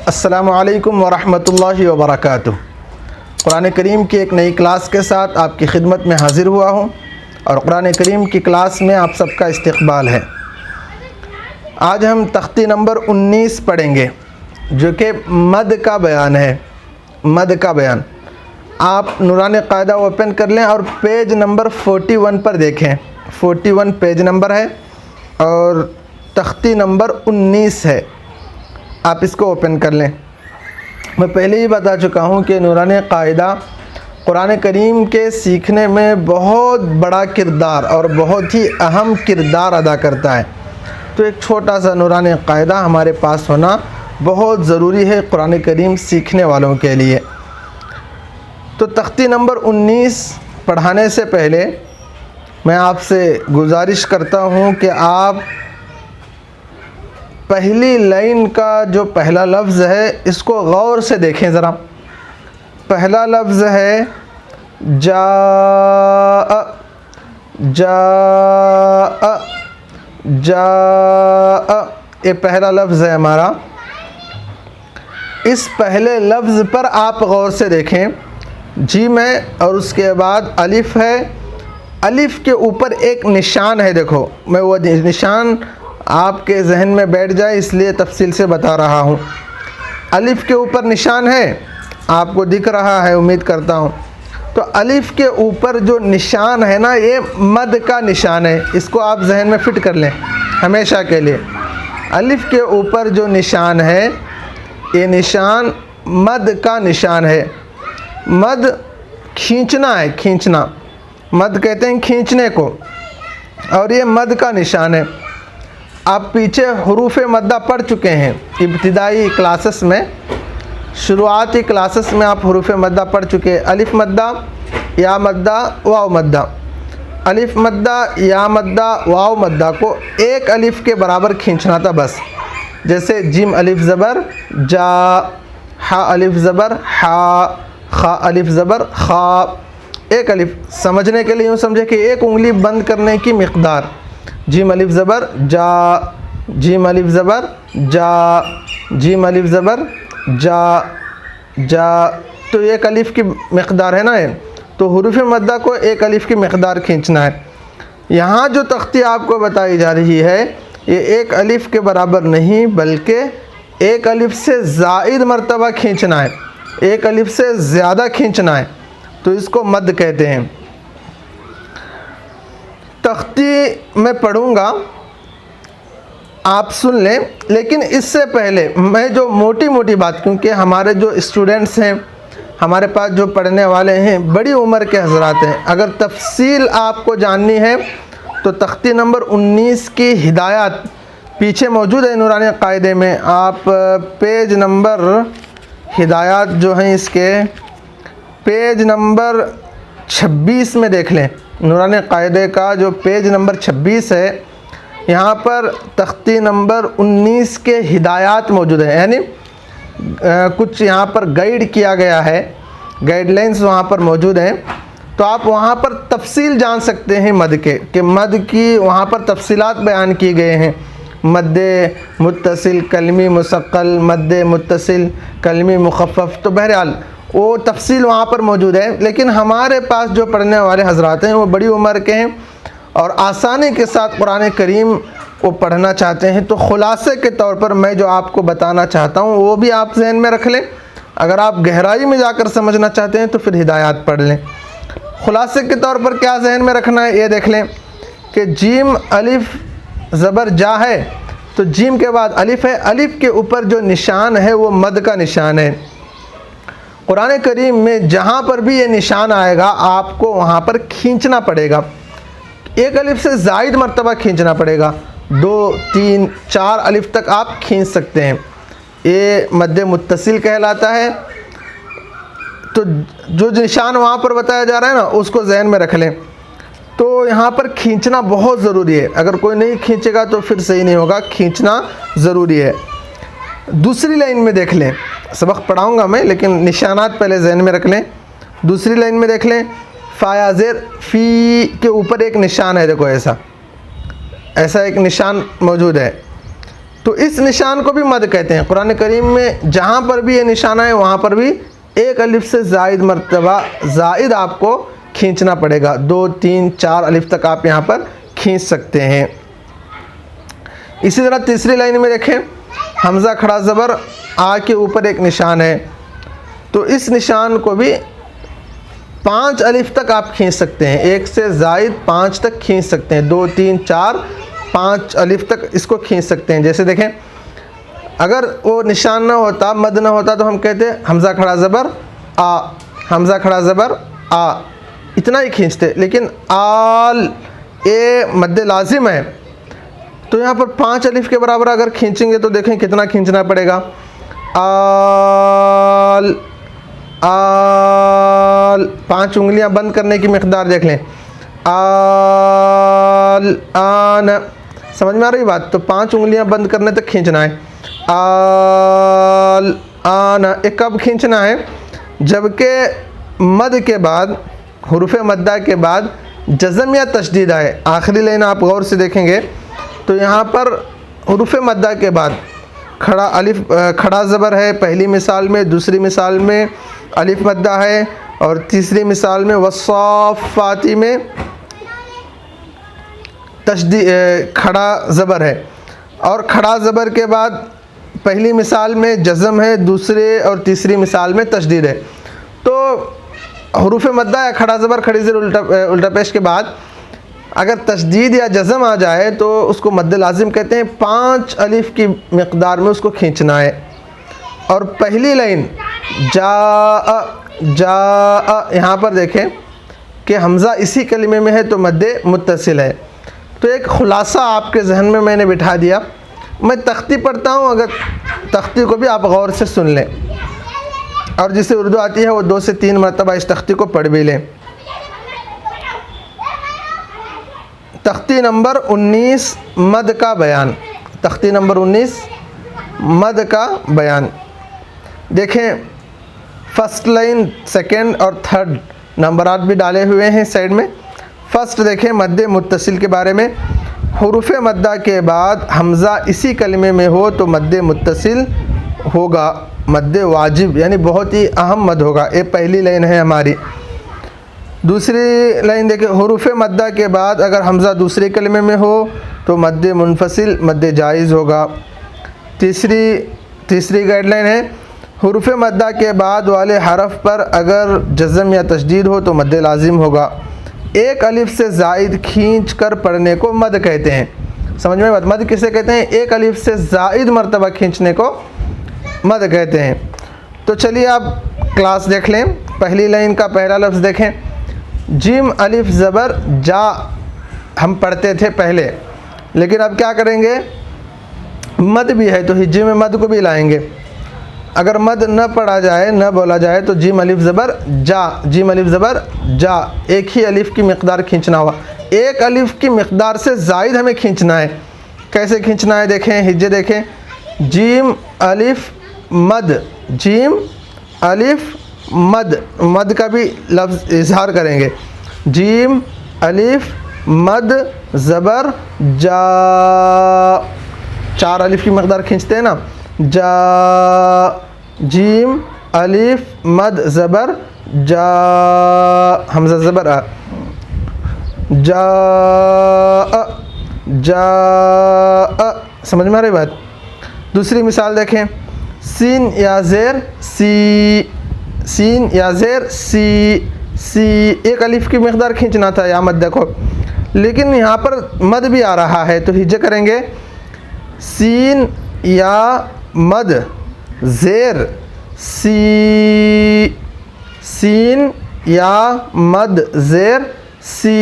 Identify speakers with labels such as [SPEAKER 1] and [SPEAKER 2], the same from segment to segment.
[SPEAKER 1] अस्सलामु अलैकुम वरहमतुल्लाहि वबरकातुह। कुरान करीम की एक नई क्लास के साथ आपकी खिदमत में हाज़िर हुआ हूँ और कुरान करीम की क्लास में आप सबका इस्तकबाल है। आज हम तख्ती नंबर 19 पढ़ेंगे जो कि मद का बयान है। मद का बयान आप नूरानी कायदा ओपन कर लें और पेज नंबर 41 पर देखें। 41 पेज नंबर है और तख्ती नंबर 19 है। आप इसको ओपन कर लें। मैं पहले ही बता चुका हूँ कि नूरानी कायदा कुरान करीम के सीखने में बहुत बड़ा किरदार और बहुत ही अहम किरदार अदा करता है। तो एक छोटा सा नूरानी कायदा हमारे पास होना बहुत ज़रूरी है कुरान करीम सीखने वालों के लिए। तो तख्ती नंबर 19 पढ़ाने से पहले मैं आपसे गुजारिश करता हूँ कि आप पहली लाइन का जो पहला लफ्ज़ है इसको गौर से देखें ज़रा। पहला लफ्ज़ है जा जा जा, ये पहला लफ्ज़ है हमारा। इस पहले लफ्ज़ पर आप गौर से देखें। जीम है और उसके बाद अलिफ़ है। अलिफ़ के ऊपर एक निशान है। देखो, मैं वो निशान आपके जहन में बैठ जाए इसलिए तफसील से बता रहा हूँ। अलिफ़ के ऊपर निशान है, आपको दिख रहा है उम्मीद करता हूँ। तो अलिफ़ के ऊपर जो निशान है ना, ये मद का निशान है। इसको आप जहन में फ़िट कर लें हमेशा के लिए। अलिफ़ के ऊपर जो निशान है ये निशान मद का निशान है। मद खींचना है, खींचना। मद कहते हैं खींचने को, और ये मद का निशान है। आप पीछे हुरूफ़ मद्दा पढ़ चुके हैं इब्तिदाई क्लासेस में, शुरुआती क्लासेस में आप हुरूफ़ मद्दा पढ़ चुके हैं। अलिफ़ मद्दा, या मद्दा, वाव मद्दा। अलिफ़ मद्दा, या मद्दा, वाव मद्दा को एक अलिफ़ के बराबर खींचना था बस। जैसे जिम अलिफ़ ज़बर जा, हा अलिफ़ ज़बर हा, खा अलिफ़ ज़बर खा। एक अलिफ़ समझने के लिए यूँ समझे कि एक उंगली बंद करने की मिक़दार। जीम अलिफ़ ज़बर जा, जीम अलिफ़ ज़बर जा, जीम अलिफ़ ज़बर जा जा। तो एक अलिफ़ की मिक़दार है ना ये। तो हुरूफ़ मद्दा को एक अलिफ़ की मिक़दार खींचना है। यहाँ जो तख्ती आपको बताई जा रही है ये एक अलिफ़ के बराबर नहीं बल्कि एक अलिफ़ से ज़ायद मरतबा खींचना है, एक अलिफ़ से ज़्यादा खींचना है। तो इसको मद कहते हैं। तख्ती मैं पढ़ूँगा, आप सुन लें। लेकिन इससे पहले मैं जो मोटी मोटी बात, क्योंकि हमारे जो स्टूडेंट्स हैं, हमारे पास जो पढ़ने वाले हैं बड़ी उम्र के हज़रात हैं, अगर तफसील आपको जाननी है तो तख्ती नंबर 19 की हिदायत पीछे मौजूद है नूरानी कायदे में। आप पेज नंबर, हिदायत जो हैं इसके पेज नंबर 26 में देख लें। नूरानी कायदे का जो पेज नंबर 26 है, यहाँ पर तख्ती नंबर 19 के हिदायत मौजूद है, यानी कुछ यहाँ पर गाइड किया गया है, गाइडलाइंस वहाँ पर मौजूद हैं। तो आप वहाँ पर तफसील जान सकते हैं मद के, कि मद की वहाँ पर तफसीलात बयान किए गए हैं। मद्दे मुत्तसिल कलमी मुसक्कल, मद्दे मुत्तसिल कलमी मुखफ़फ़। तो बहरहाल वो तफसील वहाँ पर मौजूद है। लेकिन हमारे पास जो पढ़ने वाले हज़रात हैं वो बड़ी उम्र के हैं और आसानी के साथ कुरान करीम को पढ़ना चाहते हैं। तो ख़ुलासे के तौर पर मैं जो आपको बताना चाहता हूँ वो भी आप जहन में रख लें। अगर आप गहराई में जाकर समझना चाहते हैं तो फिर हिदायत पढ़ लें। ख़ुलासे के तौर पर क्या जहन में रखना है ये देख लें कि जीम अलिफ़ ज़बर जा है, तो जीम के बाद अलिफ़ है। अलिफ़ के ऊपर जो निशान है वो मद का निशान है। कुरान करीम में जहाँ पर भी ये निशान आएगा आपको वहाँ पर खींचना पड़ेगा। एक अलिफ़ से ज़ायद मरतबा खींचना पड़ेगा। 2, 3, 4 अलिफ़ तक आप खींच सकते हैं। ये मद्दे मुत्तसिल कहलाता है। तो जो निशान वहाँ पर बताया जा रहा है ना उसको जहन में रख लें। तो यहाँ पर खींचना बहुत ज़रूरी है। अगर कोई नहीं खींचेगा तो फिर सही नहीं होगा, खींचना ज़रूरी है। दूसरी लाइन में देख लें, सबक पढ़ाऊँगा मैं लेकिन निशानात पहले जहन में रख लें। दूसरी लाइन में देख लें, फ़ाया ज़ेर फ़ी के ऊपर एक निशान है। देखो ऐसा एक निशान मौजूद है। तो इस निशान को भी मद कहते हैं। कुरान करीम में जहाँ पर भी ये निशान है वहाँ पर भी एक अलिफ से ज़ायद मरतबा ज़ायद आपको खींचना पड़ेगा। 2, 3, 4 अलिफ तक आप यहाँ पर खींच सकते हैं। इसी तरह तीसरी लाइन में देखें, हमज़ा खड़ा ज़बर आ के ऊपर एक निशान है, तो इस निशान को भी 5 अलिफ तक आप खींच सकते हैं। एक से ज़ायद 5 तक खींच सकते हैं। 2, 3, 4, 5 अलिफ तक इसको खींच सकते हैं। जैसे देखें, अगर वो निशान ना होता, मद ना होता, तो हम कहते हमज़ा खड़ा ज़बर आ, हमज़ा खड़ा ज़बर आ, इतना ही खींचते। लेकिन आल ए मद्दे लाजिम है, तो यहाँ पर 5 अलिफ के बराबर अगर खींचेंगे तो देखें कितना खींचना पड़ेगा। आल आल, 5 उंगलियां बंद करने की मिक़दार देख लें। आल आन, समझ में आ रही बात? तो 5 उंगलियां बंद करने तक खींचना है। आल आन, एक कब खींचना है? जबकि मद के बाद, हुरूफ़ मद्दा के बाद जज़म या तशदीद आए। आखिरी लाइन आप गौर से देखेंगे तो यहाँ पर हुरूफ़ मद्दा के बाद खड़ा अलिफ खड़ा ज़बर है पहली मिसाल में, दूसरी मिसाल में अलिफ मद्दा है, और तीसरी मिसाल में वस्साफ़ाती में तशदीद खड़ा ज़बर है। और खड़ा ज़बर के बाद पहली मिसाल में जज़म है, दूसरे और तीसरी मिसाल में तशदीद है। तो हुरूफ़ मद्दा या खड़ा ज़बर खड़ी ज़ेर उल्टा पेश के बाद अगर तशदीद या जज़म आ जाए तो उसको मद्द लाजिम कहते हैं। 5 अलिफ की मिक़दार में उसको खींचना है। और पहली लाइन जा, यहाँ पर देखें कि हमज़ा इसी कलिमे में है तो मद्दे मुत्तसिल है। तो एक ख़ुलासा आपके जहन में मैंने बिठा दिया। मैं तख्ती पढ़ता हूँ, अगर तख्ती को भी आप गौर से सुन लें, और जिसे उर्दू आती है वो 2 से 3 मरतबा इस तख्ती को पढ़ भी लें। तख्ती नंबर 19 मद का बयान, तख्ती नंबर 19 मद का बयान। देखें, फ़र्स्ट लाइन, सेकंड और थर्ड नंबरात भी डाले हुए हैं साइड में। फ़र्स्ट देखें मद्दे मुत्तसिल के बारे में। हुरूफ़ मद्दा के बाद हमज़ा इसी कलमे में हो तो मद्दे मुत्तसिल होगा, मद्दे वाजिब यानी बहुत ही अहम मद होगा। ये पहली लाइन है हमारी। दूसरी लाइन देखें, हुरूफ़ मद्दा के बाद अगर हमज़ा दूसरे कलमे में हो तो मद्दे मुनफसिल, मद्दे जायज़ होगा। तीसरी गाइडलाइन है, हुरूफ़ मद्दा के बाद वाले हरफ पर अगर जज़म या तशदीद हो तो मद्दे लाजिम होगा। एक अलिफ से ज़ायद खींच कर पढ़ने को मद कहते हैं। समझ में बात? मद किसे कहते हैं? एक अलिफ से ज़ायद मरतबा खींचने को मद कहते हैं। तो चलिए आप क्लास देख लें। पहली लाइन का पहला लफ्ज़ देखें, जिम अलिफ ज़बर जा हम पढ़ते थे पहले, लेकिन अब क्या करेंगे? मद भी है तो हिज्जे में मद को भी लाएंगे। अगर मद न पढ़ा जाए, न बोला जाए, तो जिम अलिफ ज़बर जा, जिम अलिफ ज़बर जा, एक ही अलिफ की मिक़दार खींचना हुआ। एक अलिफ की मिक़दार से ज़ायद हमें खींचना है। कैसे खींचना है देखें, हिज्जे देखें, जिम अलिफ मद, जिम अलिफ मद, मद का भी लफ्ज़ इजहार करेंगे। जीम अलिफ मद ज़बर जा, 4 अलिफ की मक़दार खींचते हैं ना, जा, जीम अलिफ मद ज़बर जा, हमज़ा ज़बर आ, जा जा, समझ में आ रही बात? दूसरी मिसाल देखें, सीन या ज़ेर सी, सीन या ज़ेर सी, सी एक अलिफ की मिक़दार खींचना था या मद देखो, लेकिन यहाँ पर मद भी आ रहा है तो हिज्जे करेंगे, सीन या मद ज़ेर सी, सीन या मद ज़ेर सी,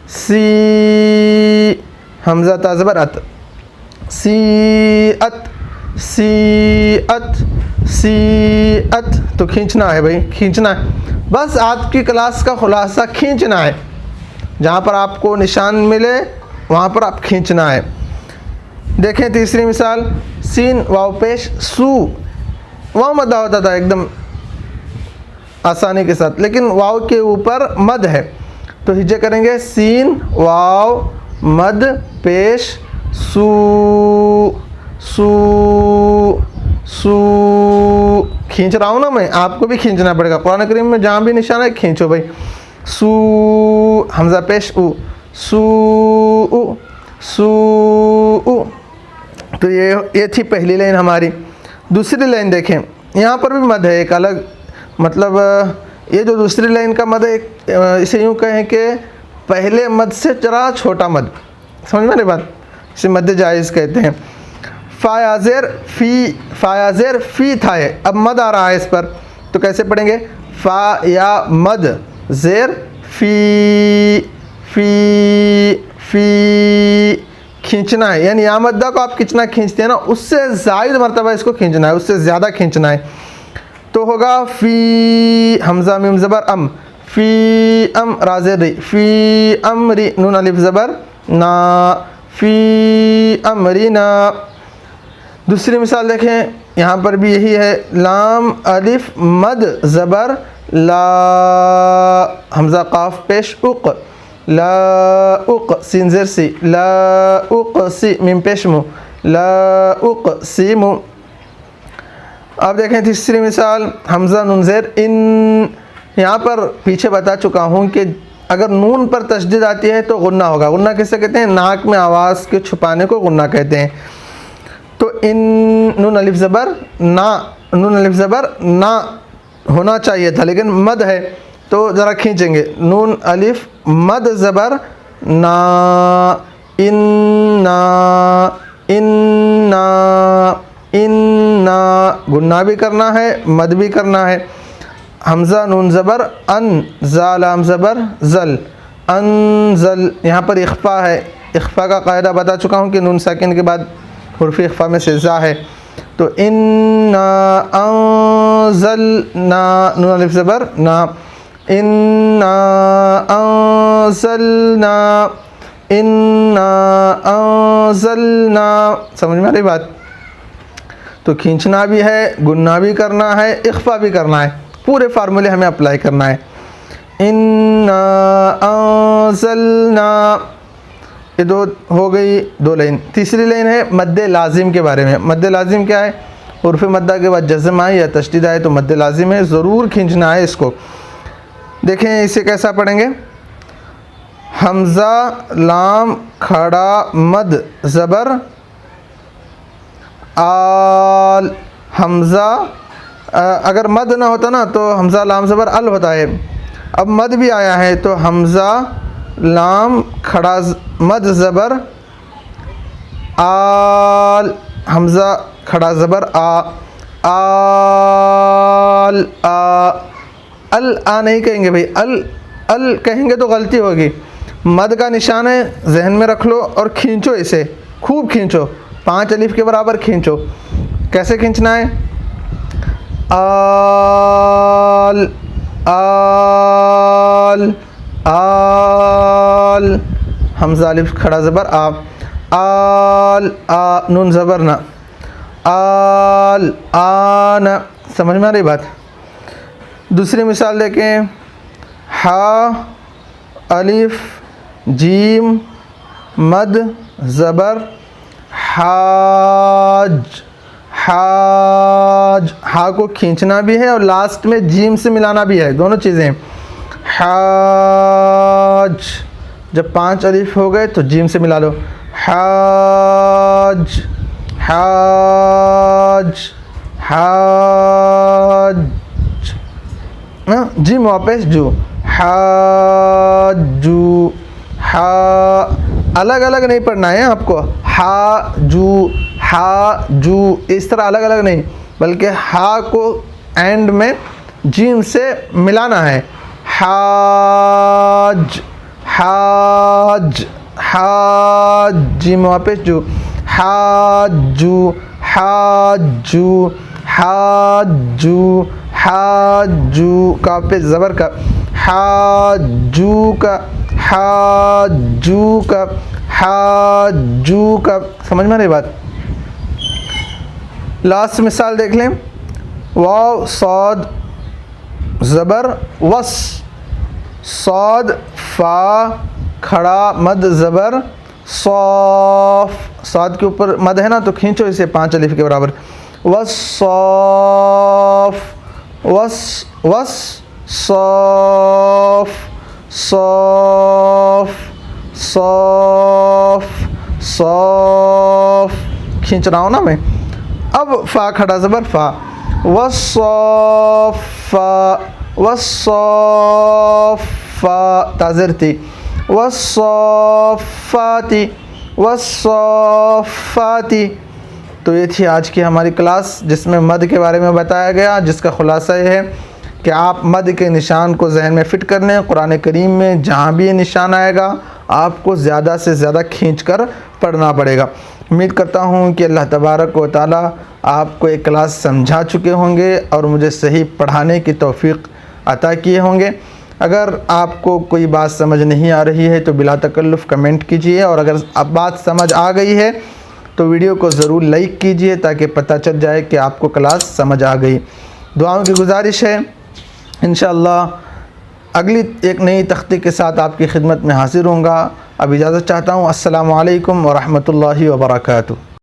[SPEAKER 1] सी, हमज़ा ता ज़बर अत, सी अत, सी अत, सी अत, तो खींचना है भाई, खींचना है। बस आज की क्लास का खुलासा खींचना है। जहाँ पर आपको निशान मिले वहाँ पर आप खींचना है। देखें तीसरी मिसाल, सीन वाव पेश सू, वाव मद्दा होता था एकदम आसानी के साथ, लेकिन वाव के ऊपर मद है तो हिज्जे करेंगे, सीन वाव मद पेश सू सू सू। खींच रहा हूँ ना मैं, आपको भी खींचना पड़ेगा। कुरान करीम में जहाँ भी निशान है खींचो भाई। सू हमजा पेश उ, सू उ सू उ। तो ये थी पहली लाइन हमारी। दूसरी लाइन देखें, यहाँ पर भी मद है एक अलग, मतलब ये जो दूसरी लाइन का मद है, इसे यूँ कहें कि पहले मद से जरा छोटा मद, समझ में नहीं बात, इसे मद जायज़ कहते हैं। फ़ायाज़ेर फ़ी था है, अब मद आ रहा है इस पर, तो कैसे पढ़ेंगे? फ़ा या मद ज़ेर फ़ी खींचना है, यानी या मद्दा को आप कितना खींचते हैं ना, उससे ज़ायद मरतबा इसको खींचना है, उससे ज़्यादा खींचना है। तो होगा फ़ी हमज़ा मीम ज़बर अम, फ़ी अम राज़ेर री, फ़ी अमरी नून अलिफ ज़बर ना, फ़ी अमरी ना। दूसरी मिसाल देखें, यहाँ पर भी यही है, लाम अलिफ मद ज़बर ला, हमज़ा काफ पेश उक, ला उक सीन ज़ेर सी, ला उक सी मीम पेश मु, ला उक सी मु। अब देखें तीसरी मिसाल, हमज़ा नून ज़ेर इन। यहाँ पर पीछे बता चुका हूँ कि अगर नून पर तशदीद आती है तो गुन्ना होगा। गुन्ना किसे कहते हैं? नाक में आवाज़ के छुपाने को गुन्ना कहते हैं। तो इन नून अलिफ ज़बर ना, नून अलिफ ज़बर ना होना चाहिए था, लेकिन मद है तो ज़रा खींचेंगे। नून अलिफ मद ज़बर ना, इन्ना इन्ना इन्ना, गुन्ना भी करना है, मद भी करना है। हमज़ा नून ज़बर अन, ज़ा लाम ज़बर ज़ल, अनज़ल। यहाँ पर इख्फ़ा है, इख्फ़ा का कायदा बता चुका हूँ कि नून साकिन के बाद हुर्फ़ इख्फ़ा में से ज़ा है। तो इन्ना अंज़लना, नून अलिफ ज़बर ना, इन्ना अंज़लना, इन्ना अंज़लना। समझ में आ रही बात? तो खींचना भी है, गुन्ना भी करना है, इख्फ़ा भी करना है, पूरे फार्मूले हमें अप्लाई करना है। इन्ना अंज़लना, ये दो हो गई, दो लाइन। तीसरी लाइन है मद्दे लाजिम के बारे में। मद्दे लाजिम क्या है? उर्फ़ मद्दा के बाद जज़म आए या तशदीद आए तो मद्दे लाजिम है, ज़रूर खींचना है इसको। देखें इसे कैसा पढ़ेंगे? हमज़ा लाम खड़ा मद ज़बर आल, हमज़ा अगर मद ना होता ना तो हमज़ा लाम ज़बर अल होता है। अब मद भी आया है तो हमज़ा लाम खड़ा मद ज़बर आल, हमज़ा खड़ा ज़बर आ, आल आ। अल आ नहीं कहेंगे भाई, अल कहेंगे तो गलती होगी। मद का निशान है, जहन में रख लो और खींचो इसे, खूब खींचो, 5 अलिफ के बराबर खींचो। कैसे खींचना है? आल आल आल, हमज़ा अलिफ खड़ा ज़बर आ, आल आ नून ज़बर ना, आल आना। समझ में आ रही बात? दूसरी मिसाल देखें, हा अलिफ जीम मद ज़बर हाज, हाज। हा को खींचना भी है और लास्ट में जीम से मिलाना भी है, दोनों चीज़ें। हाज, जब 5 अलिफ हो गए तो जीम से मिला लो। हाज हाज हाज, जीम वापस जू, हाजू। हा अलग अलग नहीं पढ़ना है आपको, हा जू इस तरह अलग अलग नहीं, बल्कि हा को एंड में जीम से मिलाना है। हाज हाज हाज, जीम वापस जू, हाजू हाजू हाजू हाजू, का वापस ज़बर का, हाजू का हाजू का हाजू का। समझ में आ रही बात? लास्ट मिसाल देख लें, वाव सौद ज़बर वस, सौद फ़ा खड़ा मद ज़बर सौफ, साद के ऊपर मद है ना तो खींचो इसे 5 अलिफ के बराबर। वस्सौफ, वस सौफ, सौफ, सौफ, सौफ, खींच रहा हूँ ना मैं। अब फ़ा खड़ा ज़बर फ़ा, वस्सौफ़ा, वस्सौफ़ा ताज़िर थी, वस्सौफ़ाती, वस्सौफ़ाती। तो ये थी आज की हमारी क्लास जिसमें मद के बारे में बताया गया, जिसका ख़ुलासा ये है कि आप मद के निशान को जहन में फ़िट कर लें। कुरान करीम में जहाँ भी ये निशान आएगा आपको ज़्यादा से ज़्यादा खींच कर पढ़ना पड़ेगा। उम्मीद करता हूँ कि अल्लाह तबारक व तआला आपको एक क्लास समझा चुके होंगे और मुझे सही पढ़ाने की तौफ़ीक अता किए होंगे। अगर आपको कोई बात समझ नहीं आ रही है तो बिला तकल्लुफ़ कमेंट कीजिए, और अगर अब बात समझ आ गई है तो वीडियो को ज़रूर लाइक कीजिए ताकि पता चल जाए कि आपको क्लास समझ आ गई। दुआओं की गुजारिश है, इंशाअल्लाह अगली एक नई तख्ती के साथ आपकी खिदमत में हाज़िर होऊंगा। अब इजाज़त चाहता हूँ। अस्सलामु अलैकुम व रहमतुल्लाहि व बरकातुहू।